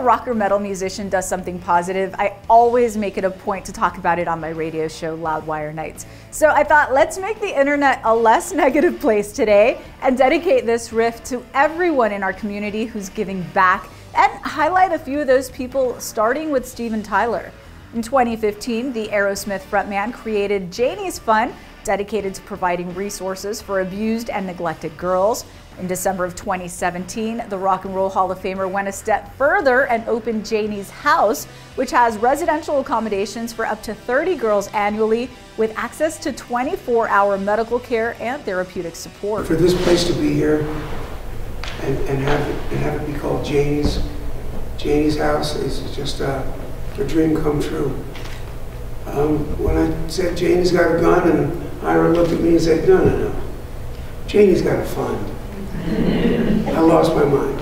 rock or metal musician does something positive, I always make it a point to talk about it on my radio show, Loudwire Nights. So I thought, let's make the internet a less negative place today and dedicate this riff to everyone in our community who's giving back, and highlight a few of those people, starting with Steven Tyler. In 2015, the Aerosmith frontman created Janie's Fund, dedicated to providing resources for abused and neglected girls. In December of 2017, the Rock and Roll Hall of Famer went a step further and opened Janie's House, which has residential accommodations for up to 30 girls annually, with access to 24-hour medical care and therapeutic support. For this place to be here and have it be called Janie's House is just a dream come true. When I said Janie's got a gun, and Ira looked at me and said, no, Janie's got a fund. I lost my mind.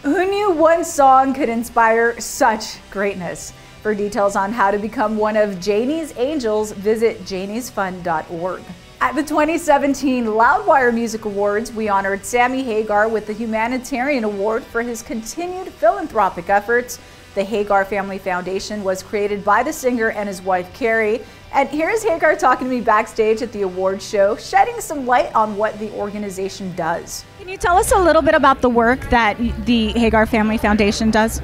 Who knew one song could inspire such greatness? For details on how to become one of Janie's Angels, visit janiesfund.org. At the 2017 Loudwire Music Awards, we honored Sammy Hagar with the Humanitarian Award for his continued philanthropic efforts. The Hagar Family Foundation was created by the singer and his wife, Carrie. And here's Hagar talking to me backstage at the award show, shedding some light on what the organization does. Can you tell us a little bit about the work that the Hagar Family Foundation does?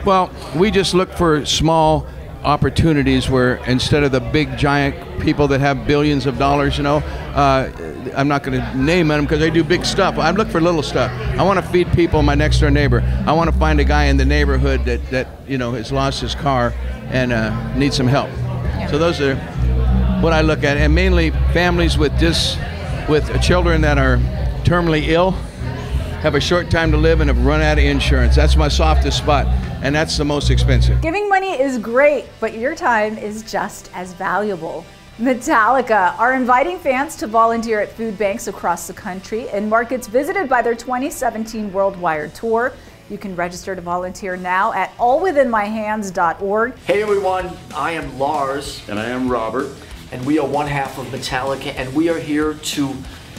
Well, we just look for small opportunities where instead of the big giant people that have billions of dollars, I'm not going to name them because they do big stuff. I look for little stuff. I want to feed people, my next door neighbor. I want to find a guy in the neighborhood that has lost his car and needs some help. Yeah. So those are what I look at, and mainly families with children that are terminally ill, have a short time to live, and have run out of insurance. That's my softest spot, and that's the most expensive. Giving money is great, but your time is just as valuable. Metallica are inviting fans to volunteer at food banks across the country in markets visited by their 2017 Worldwide Tour. You can register to volunteer now at allwithinmyhands.org. Hey everyone, I am Lars. And I am Robert. And we are one half of Metallica, and we are here to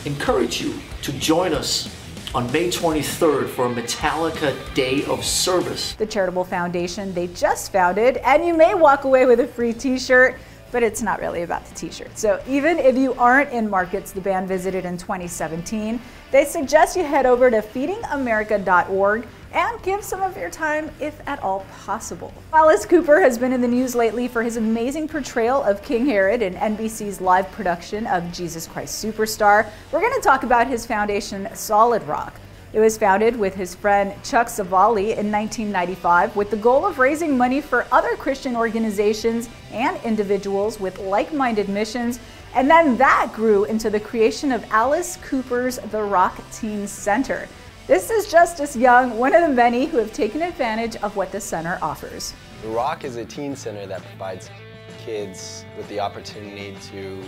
encourage you to join us on May 23rd for a Metallica Day of Service. The charitable foundation they just founded, and you may walk away with a free t-shirt, but it's not really about the t-shirt. So even if you aren't in markets the band visited in 2017, they suggest you head over to feedingamerica.org and give some of your time, if at all possible. Alice Cooper has been in the news lately for his amazing portrayal of King Herod in NBC's live production of Jesus Christ Superstar. We're going to talk about his foundation, Solid Rock. It was founded with his friend Chuck Savali in 1995 with the goal of raising money for other Christian organizations and individuals with like-minded missions, and then that grew into the creation of Alice Cooper's The Rock Teen Center. This is Justice Young, one of the many who have taken advantage of what the center offers. The Rock is a teen center that provides kids with the opportunity to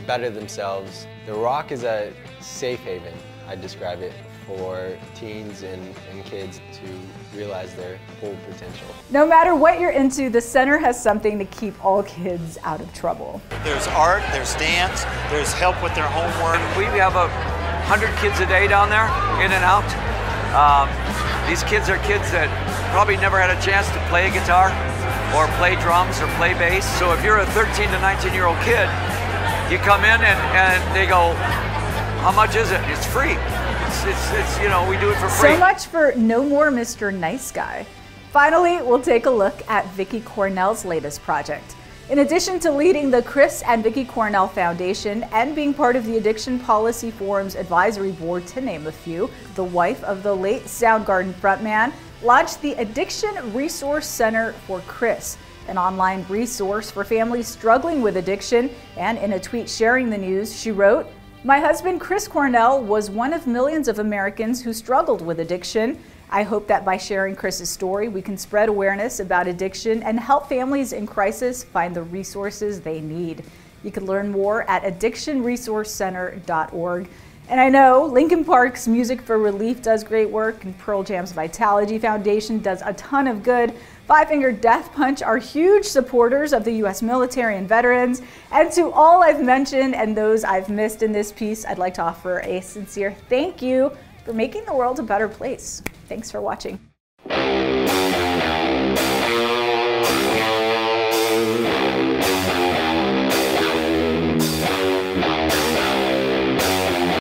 better themselves. The Rock is a safe haven, I describe it, for teens and kids to realize their full potential. No matter what you're into, the center has something to keep all kids out of trouble. There's art, there's dance, there's help with their homework. We have 100 kids a day down there, in and out. These kids are kids that probably never had a chance to play a guitar or play drums or play bass. So if you're a 13 to 19-year-old kid, you come in and they go, how much is it? It's free. It's we do it for free. So much for no more Mr. Nice Guy. Finally, we'll take a look at Vicki Cornell's latest project. In addition to leading the Chris and Vicki Cornell Foundation and being part of the Addiction Policy Forum's advisory board, to name a few, the wife of the late Soundgarden frontman launched the Addiction Resource Center for Chris, an online resource for families struggling with addiction. And in a tweet sharing the news, she wrote, "My husband Chris Cornell was one of millions of Americans who struggled with addiction. I hope that by sharing Chris's story, we can spread awareness about addiction and help families in crisis find the resources they need." You can learn more at addictionresourcecenter.org. And I know Linkin Park's Music for Relief does great work, and Pearl Jam's Vitality Foundation does a ton of good. Five Finger Death Punch are huge supporters of the U.S. military and veterans. And to all I've mentioned and those I've missed in this piece, I'd like to offer a sincere thank you for making the world a better place. Thanks for watching.